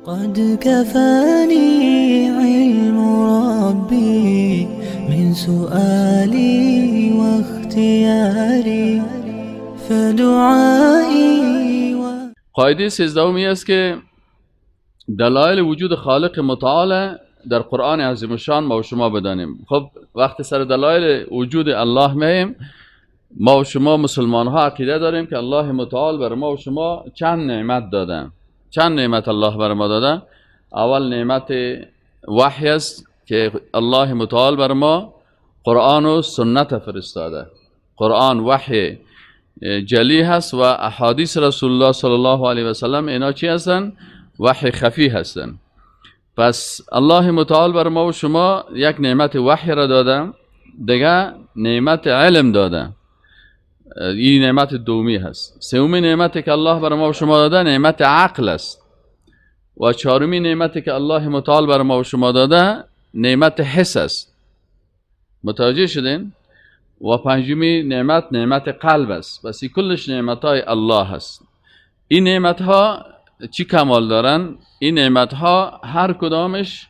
قد كفاني علم ربي من سؤالي واختياري فدعائي قاعده سیزدهمی است که دلایل وجود خالق متعال در قرآن عظیم الشان ما و شما بدانیم. خب وقتی سر دلایل وجود الله میایم، ما و شما مسلمان ها عقیده داریم که الله متعال بر ما و شما چند نعمت دادن. چند نعمت الله بر ما داده؟ اول نعمت وحی است که الله متعال بر ما قرآن و سنت فرستاده. قرآن وحی جلی هست و احادیث رسول الله صلی الله علیه و سلم اینا چی هستن؟ وحی خفی هستن. پس الله متعال بر ما و شما یک نعمت وحی را داده، دیگه نعمت علم داده. این نعمت دومی هست. سومی نعمتی که الله بر ما و شما داده نعمت عقل است. و چهارمی نعمتی که الله متعال بر ما و شما داده نعمت حس است. متوجه شدین؟ و پنجمی نعمت قلب است. بس این کلش نعمت های الله هست. این نعمت ها چی کمال دارن؟ این نعمت ها هر کدامش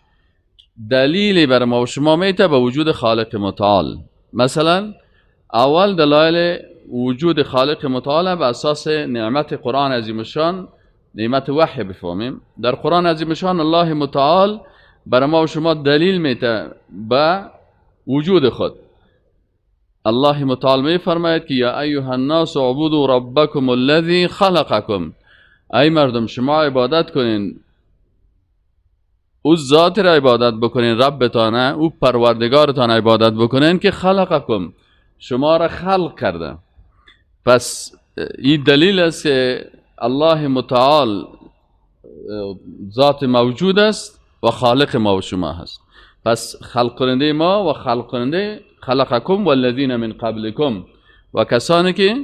دلیلی بر ما و شما میته به وجود خالق متعال. مثلا اول دلایل وجود خالق متعال به اساس نعمت قرآن عظیم الشان، نعمت وحی بفهمیم. در قرآن عظیم الشان الله متعال بر ما و شما دلیل میته به وجود خود. الله متعال می فرماید که یا ایها الناس اعبدوا ربکم الذی خلقکم. ای مردم شما عبادت کنین، او ذات را عبادت بکنین، ربتانه، او پروردگارتان عبادت بکنین که خلقکم، شما را خلق کرده. پس این دلیل است که الله متعال ذات موجود است و خالق ما و شما هست. پس خلق کننده ما و خلق کننده خلقکم والذین من قبلکم، و کسانی که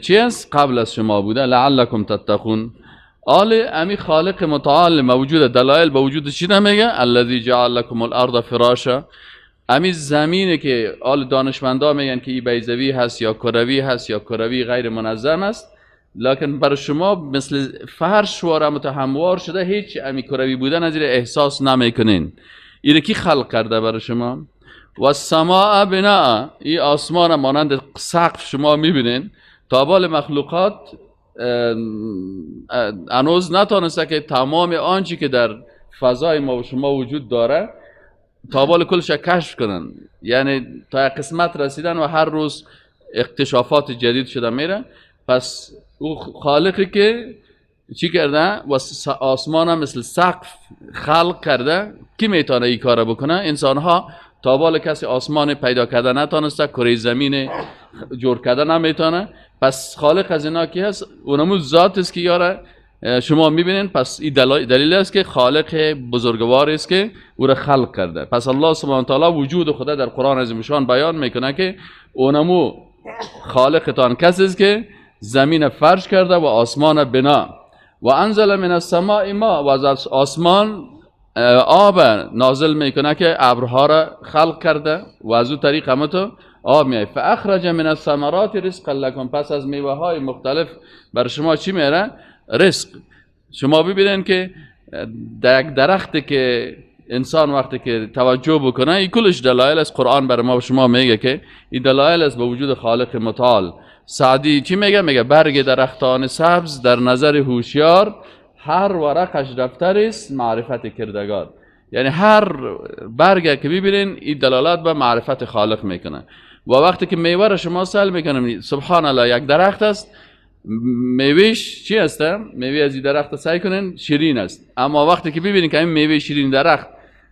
چی است؟ قبل از شما بوده. لعلکم تتقون. امی خالق متعال موجود دلایل به وجود چی نمیگه؟ الذی جعل لکم الارض فراشا. امی زمینه که دانشمندا میگن که این بیضوی هست یا کروی هست یا کروی غیر منظم است، لکن برای شما مثل فرش و هموار شده، هیچ امی کروی بودن از احساس نمیکنین. این کی خلق کرده برای شما؟ و السماء بناء. این آسمان مانند سقف شما میبینین. تا بال مخلوقات هنوز نتونسته که تمام آنچه که در فضای ما و شما وجود داره تا بال کلش کشف کنن. یعنی تا قسمت رسیدن و هر روز اکتشافات جدید شده میره. پس او خالقی که چی کرده و آسمان هم مثل سقف خلق کرده، کی میتونه این کار بکنه؟ انسان ها تا بال کسی آسمان پیدا کرده نتونسته، کره زمین جور کرده نمیتونه. پس خالق از اینا کی هست؟ اونمون ذات است که یاره شما میبینین. پس این دلیل است که خالق بزرگوار است که او را خلق کرده. پس الله سبحانه و تعالی وجود خدا در قرآن عظیم الشان بیان میکنه که اونمو خالقتان کسی است که زمین فرش کرده و آسمان بنا. و انزل من السماء ماء. و از آسمان آب نازل میکنه که ابرها را خلق کرده و از او طریق همتو آب میاد. فاخرج من الثمرات رزقا لكم. پس از میوه های مختلف بر شما چی میاره؟ رزق. شما ببینید که در یک درختی که انسان وقتی که توجه بکنه، این کلش دلایل از قرآن بر ما و شما میگه که این دلایل از به وجود خالق متعال. سعدی چی میگه؟ میگه برگ درختان سبز در نظر هوشیار، هر ورقش دفتر است معرفت کردگار. یعنی هر برگ که ببینین این دلالت به معرفت خالق میکنه. و وقتی که میوه را شما سل میکنم، سبحان الله، یک درخت است، میوهش چی هسته؟ میوه از این درخت سعی کنین شیرین است. اما وقتی که ببینین که این میوه شیرین درخت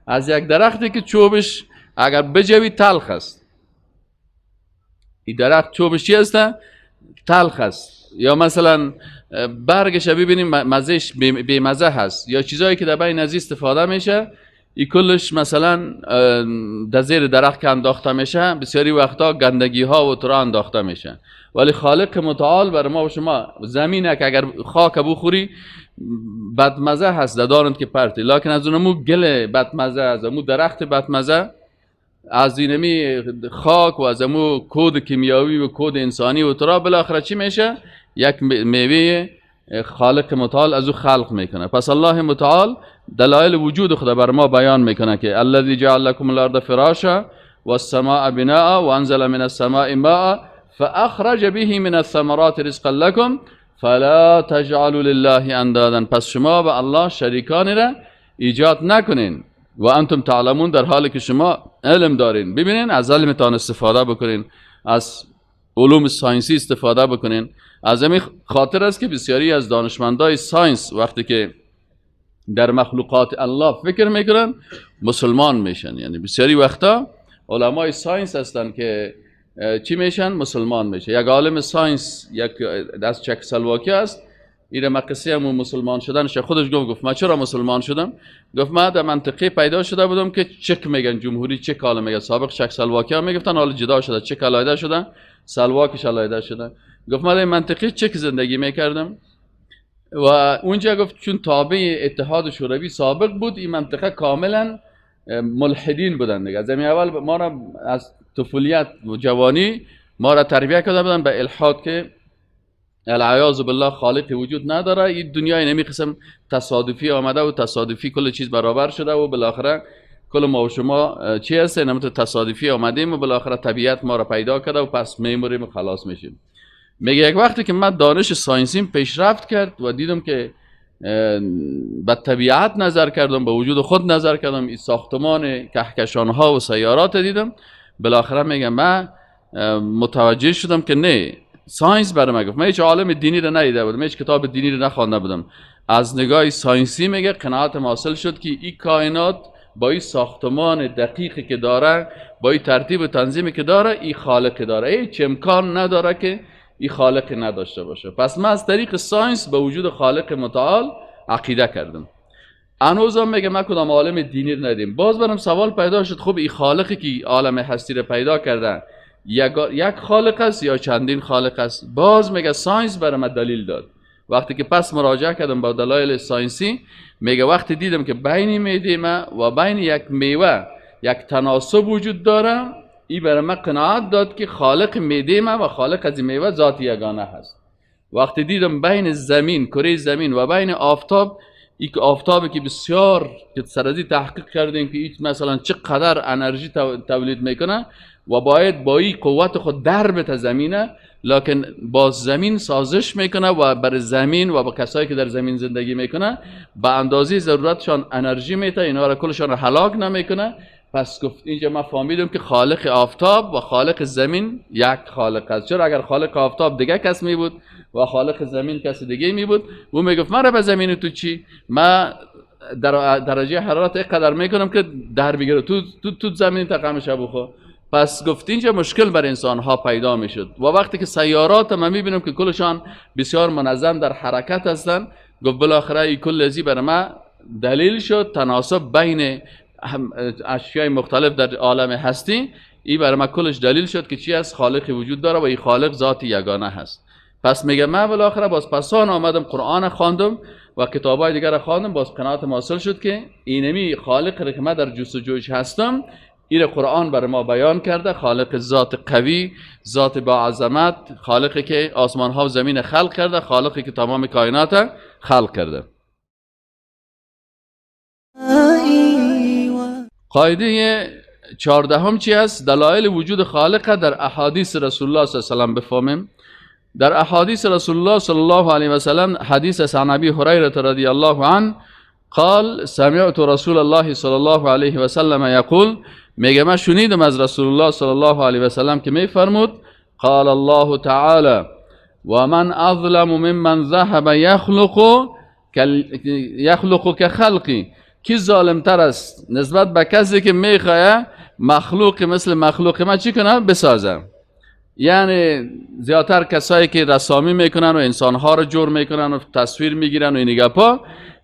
از یک درختی که چوبش اگر بجوی تلخ است، این درخت چوبش چی هسته؟ تلخ است. یا مثلا برگش ببینیم مزهش بی مزه هست. یا چیزایی که در بین از استفاده میشه، این کلش مثلا در زیر درخت که انداخته میشه، بسیاری وقتا گندگی ها و ترا انداخته میشه. ولی خالق متعال بر ما و شما زمینه که اگر خاک بخوری بدمزه هست، دارند که پرتی، لکن از اونمو گل بدمزه، از اونمو درخت بدمزه، از اینمی خاک و از اونمو کود کیمیاوی و کود انسانی و ترا بالاخره چی میشه؟ یک میوه خالق متعال از او خلق میکنه. پس الله متعال دلایل وجود خدا بر ما بیان میکنه که الذی جعل لكم الارض فراشا والسماء بناء وانزل من السماء ماء فاخرج به من الثمرات رزقا لكم فلا تجعلوا لله اندادا. پس شما به الله شریکانی را ایجاد نکنین و انتم تعلمون، در حالی که شما علم دارین. ببینین از علمتان استفاده بکنین، از علوم ساینسی استفاده بکنین. از همین خاطر است که بسیاری از دانشمندای ساینس وقتی که در مخلوقات الله فکر میکنن مسلمان میشن. یعنی بسیاری وقتا علمای ساینس هستن که چی میشن؟ مسلمان میشه. یک عالم ساینس یک از چکسلواکی است، این مقصه همون مسلمان شدنش خودش گفت من چرا مسلمان شدم؟ گفت من در منطقه پیدا شده بودم که چک میگن، جمهوری چک حالا میگن، سابق چکسلواکی ها میگفتن حالا جدا شده، چک علایده شده، سلواکش علایده شده. گفت من در منطقه چک زندگی میکردم و اونجا گفت چون تابع اتحاد شوروی سابق بود، این منطقه کاملا ملحدین بودن دیگه. از همین اول ما را از طفولیت و جوانی ما را تربیت کرده بودن به الحاد که العیاذ بالله خالق وجود نداره. این دنیای نمی قسم تصادفی آمده و تصادفی کل چیز برابر شده و بالاخره کل ما و شما چی هست؟ نمت تصادفی آمدیم و بالاخره طبیعت ما را پیدا کرده و پس میموریم و خلاص میشیم. میگه یک وقتی که من دانش ساینسیم پیشرفت کرد و دیدم که به طبیعت نظر کردم، به وجود خود نظر کردم، این ساختمان کهکشان ها و سیارات دیدم، بالاخره میگم من متوجه شدم که نه، ساینس برای من گفت. من هیچ عالم دینی رو ندیده بودم، هیچ کتاب دینی رو نخوانده بودم. از نگاه ساینسی میگه قناعت حاصل شد که این کائنات با این ساختمان دقیقی که داره، با این ترتیب و تنظیمی که داره، این خالق داره. هیچ امکان نداره که این خالق نداشته باشه. پس من از طریق ساینس به وجود خالق متعال عقیده کردم. هنوزم میگه من کدام عالم دینی رو ندیدم. باز برام سوال پیدا شد، خب این خالقی که عالم هستی رو پیدا کرده یک خالق است یا چندین خالق است؟ باز میگه ساینس برای من دلیل داد. وقتی که پس مراجعه کردم با دلایل ساینسی، میگه وقتی دیدم که بین معده ما و بین یک میوه یک تناسب وجود داره، این برای من قناعت داد که خالق معده ما و خالق از میوه ذات یگانه هست. وقتی دیدم بین زمین، کره زمین و بین آفتاب، این آفتابی که بسیار که سرازی تحقیق کردیم که این مثلا چقدر انرژی تولید میکنه و باید با این قوت خود در بته زمینه، لکن با زمین سازش میکنه و بر زمین و با کسایی که در زمین زندگی میکنه به اندازه ضرورتشان انرژی میته، اینا را کلشان را هلاک نمیکنه. پس گفت اینجا ما فهمیدم که خالق آفتاب و خالق زمین یک خالق است. چرا؟ اگر خالق آفتاب دیگه کس می بود و خالق زمین کس دیگه می بود، او میگفت من را به زمین تو چی؟ من در درجه حرارت اینقدر میکنم که در بگیره تو زمین تقامش بخو. پس گفت اینجا مشکل بر انسان ها پیدا میشد. و وقتی که سیارات ما میبینم که کلشان بسیار منظم در حرکت هستن، گفت بالاخره این کل ازی برای ما دلیل شد تناسب بین اشیاء مختلف در عالم هستی. این برای ما کلش دلیل شد که چی از خالق وجود داره و این خالق ذات یگانه هست. پس میگه من بالاخره باز پسان آمدم قرآن خواندم و کتابای دیگر خواندم، باز قناعت حاصل شد که اینمی خالق را که من در جستجویش هستم، این قرآن برای ما بیان کرده. خالق ذات قوی، ذات با عظمت، خالقی که آسمان ها و زمین خلق کرده، خالقی که تمام کائنات خلق کرده. قاعده 14 چی است؟ دلایل وجود خالق در احادیث رسول الله صلی الله علیه و سلم بفهمیم. در احادیث رسول الله صلی الله علیه و سلم حدیث عن ابی هریره رضی الله عنه قال سمعت رسول الله صلی الله علیه و سلم یقول، میگه من شنیدم از رسول الله صلی الله علیه و سلم که میفرمود قال الله تعالی و من اظلم ممن ذهب یخلق کخلقی، کی ظالمتر است نسبت به کسی که میخواه مخلوق مثل مخلوق ما چی کنه؟ بسازه. یعنی زیادتر کسایی که رسامی میکنن و انسانها رو جور میکنن و تصویر میگیرن و این گپا،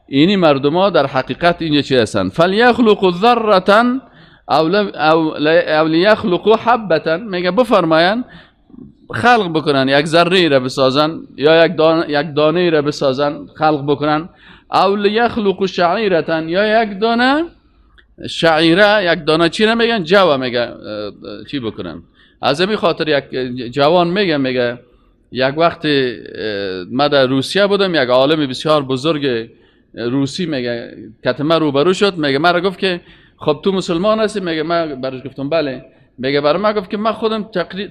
اینی مردما در حقیقت اینجا چی هستن؟ فلیخلقوا ذره او لیخلقوا حبه، میگه بفرماین خلق بکنن یک ذره را بسازن یا یک دانه را بسازن خلق بکنن، او لیخلقوا شعیره یا یک دانه شعیره، یک دانه چی نمیگن؟ جو، میگه چی بکنن. از همین خاطر یک جوان میگه یک وقت من در روسیه بودم، یک عالم بسیار بزرگ روسی میگه کتمه روبرو شد، میگه مرا گفت که خب تو مسلمان هستی؟ میگه من برش گفتم بله. میگه برای من گفت که من خودم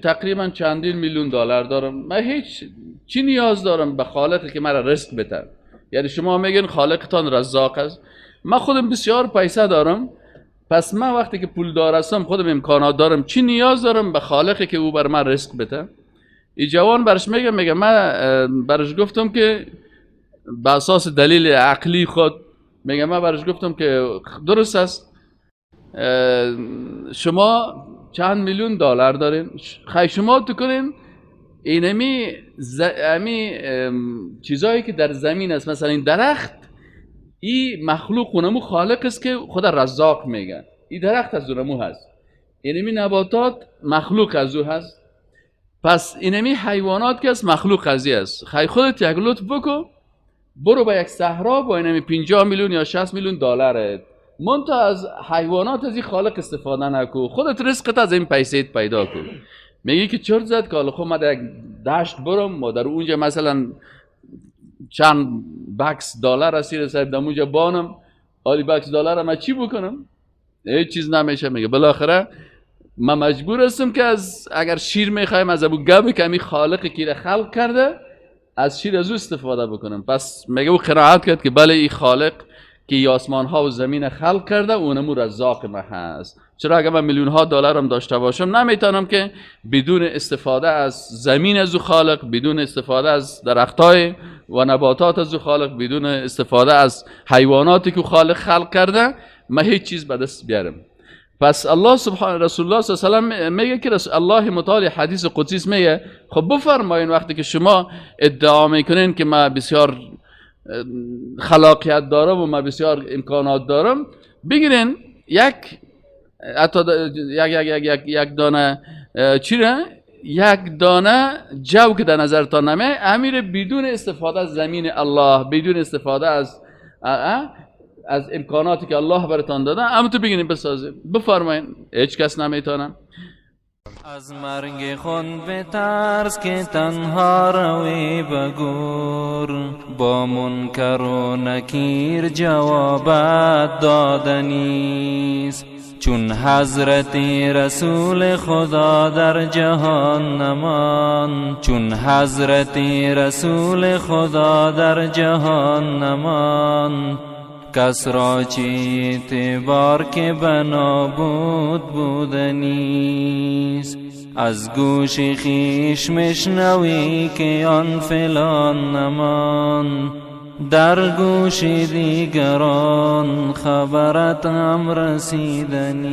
تقریبا چندین میلیون دلار دارم، من هیچ چی نیاز دارم به خالقی که مرا رزق بده؟ یعنی شما میگین خالقتان رزاق است، من خودم بسیار پیسه دارم، پس من وقتی که پول دار هستم، خودم امکانات دارم، چی نیاز دارم به خالقی که او بر من رزق بده؟ این جوان برش میگه من برش گفتم که به اساس دلیل عقلی خود، میگه من برش گفتم که درست است، شما چند میلیون دلار دارین، خیلی شما تو کنین اینمی چیزایی که در زمین است، مثلا این درخت، این مخلوق اونمو خالق است که خود رزاق میگن، این درخت از اونمو هست، اینمی نباتات مخلوق از او هست، پس اینمی حیوانات که از مخلوق ازی است. خیلی خودت یک لطف بکن، برو به یک صحرا با اینمی 50 میلیون یا 60 میلیون دلاره، منتها از حیوانات از این خالق استفاده نکو، خودت رزقت از این پیسیت پیدا کن. میگی که چرت زد که حالا خب من در یک دشت برم و در اونجا مثلا چند بکس دلار رسید صاحب، در اونجا بانم، حالی بکس دلار من چی بکنم؟ هیچ چیز نمیشه. میگه بالاخره من مجبور هستم که اگر شیر میخوایم از ابو گب کمی خالقی که خلق کرده، از شیر از او استفاده بکنم. پس میگه او قناعت کرد که بله این خالق که آسمان ها و زمین خلق کرده اونمو رزاق ما هست. چرا اگر من میلیون ها دلارم داشته باشم نمیتونم که بدون استفاده از زمین از او خالق، بدون استفاده از درختای و نباتات از او خالق، بدون استفاده از حیواناتی که خالق خلق کرده، من هیچ چیز به دست بیارم. پس الله سبحانه رسول الله صلی الله علیه و میگه که الله متعال حدیث قدسی میگه خب بفرمایین وقتی که شما ادعا میکنین که من بسیار خلاقیت دارم و من بسیار امکانات دارم، بگیرین یک دانه یک دانه جو که در نظرتان نمیه، امیر بدون استفاده از زمین الله، بدون استفاده از امکاناتی که الله براتان داده، اما تو بگیرین بسازین، بفرمایین، هیچ کس نمیتونه. از مرگ خود بترس که تنها روی بگور، با منکر و نکیر جوابت دادنیست. چون حضرت رسول خدا در جهان نمان، چون حضرت رسول خدا در جهان نمان، کس را چی اعتبار که بنابود بودنیست. از گوش خیش مشنوی که آن فلان نمان، در گوش دیگران خبرت هم رسیدنیست.